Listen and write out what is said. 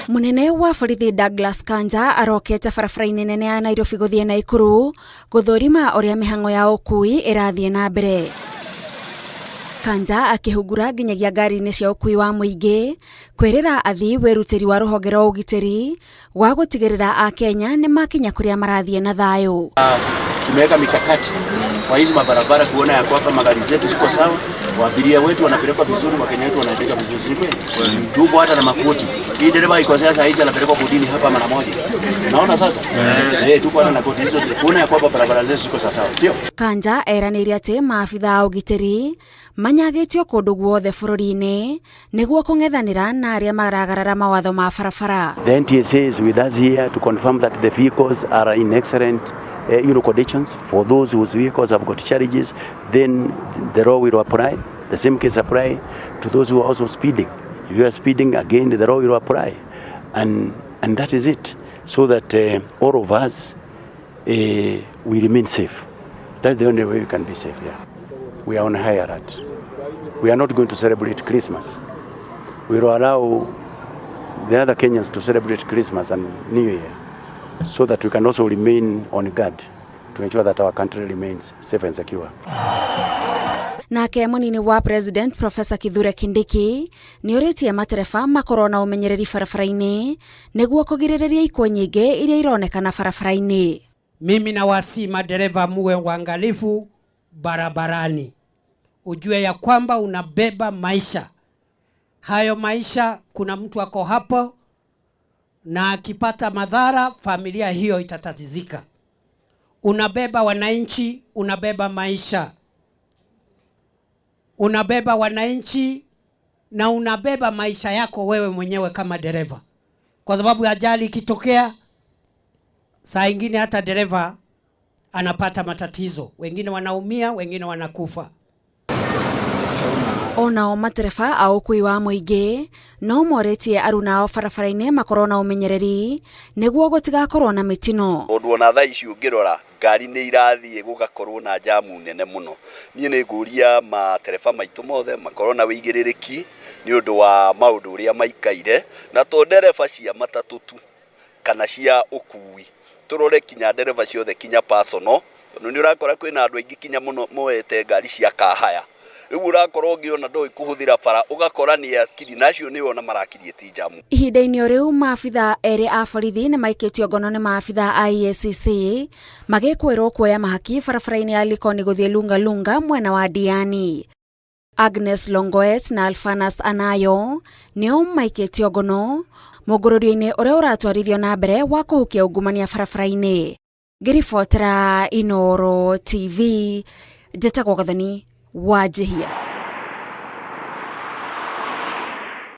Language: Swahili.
Munene wa borithi Douglas Kanja arokete barabara-inĩ nene ya Nairobi gũthiĩ Naikuru gũthũrima ũrĩa mĩhang'o ya ũkui ĩrathiĩ na mbere. Kanja akĩhungura nginyagia ngari-inĩ cia ũkui wa mũingĩ kwĩrĩra athii wĩrutĩri wa rũhonge rwa ũgitĩri wa gũtigĩrĩra Akenya nĩ makinya kũrĩa marathiĩ na thayũ. Tumeweka mikakati kwa hizi mabarabara kuona ya kwamba magari zetu ziko sawa, waabiria wetu wanapelekwa vizuri, Wakenya wetu wanaendeka vizuri. Kweli tuko hata na makoti. Hii dereva iko sasa hizi anapelekwa kotini hapa mara moja. Unaona sasa? Tuko hata na koti hizo kuona ya kwamba barabara zetu ziko sawa, sio? Kanja eranĩire atĩ maabitha a ũgitĩri manyagĩtio kũndũ guothe bũrũri-inĩ nĩguo kũng'ethanĩra na arĩa maragarara mawatho ma barabara. The NTSA is with us here to confirm that the vehicles are in excellent conditions. For those whose vehicles have got charges, then the law will apply. The same case apply to those who are also speeding. If you are speeding, again the law will apply, and that is it. So that all of us we remain safe. That's the only way we can be safe. Yeah, we are on high alert. We are not going to celebrate Christmas. We will allow the other Kenyans to celebrate Christmas and New Year, so that we can also remain on guard to ensure that our country remains safe and secure. Nake munini wa President Professor Kithure Kindiki nĩorĩtie matereba makorwo na ũmenyereri barabara-inĩ nĩguo kũgirĩrĩria ikuũ nyingĩ iria ironekana barabara-inĩ. Mimi nawasihi madereva muwe waangalifu barabarani. Ujue ya kwamba unabeba maisha. Hayo maisha kuna mtu ako hapo na akipata madhara familia hiyo itatatizika. Unabeba wananchi, unabeba maisha. Unabeba wananchi na unabeba maisha yako wewe mwenyewe kama dereva. Kwa sababu ajali ikitokea, saa ingine hata dereva anapata matatizo. Wengine wanaumia, wengine wanakufa. Onao matereba a ũkui wa mũingĩ no morĩtie aruna ao barabara-inĩ makorwo na ũmenyereri nĩguo gũtigakorwo na mĩtino. Ũndũ ona thaa ici ũngĩrora ngari nĩ irathiĩ gũgakorwo na jamu nene mũno. Niĩ nĩ ngũria matereba maitũ mothe makorwo na wĩigĩrĩrĩki nĩ ũndũ wa maũndũ ũrĩa maikaire, na to ndereba cia matatũ tu kana cia ũkui. Tũrore kinya ndereba ciothe kinya personal, tondũ nĩ ũrakora kwĩna andũ aingĩ kinya mũno moete ngari cia kahaya. Rĩu ũrakorwo ũngĩona ndoi kũhũthĩra bara ũgakora nĩ akiri nacio nĩ ona marakirie ti jamu. Ihinda-inĩ rĩu maabitha erĩ a borithi nĩ maikĩtio ngono nĩ maabitha a EACC magĩkwĩrwo kuoya mahaki barabara-inĩ ya Likoni gũthiĩ Lunga mwena wa Diani. Agnes Longoet na Alphanas Anayo nĩo maikĩtio ngono mũngũrũrio-inĩ ũrĩa ũratwarithio na mbere wa kũhukia ungumania barabara-inĩ. Ngĩribotera Inooro TV, njĩtagwo Gathoni Wajihia.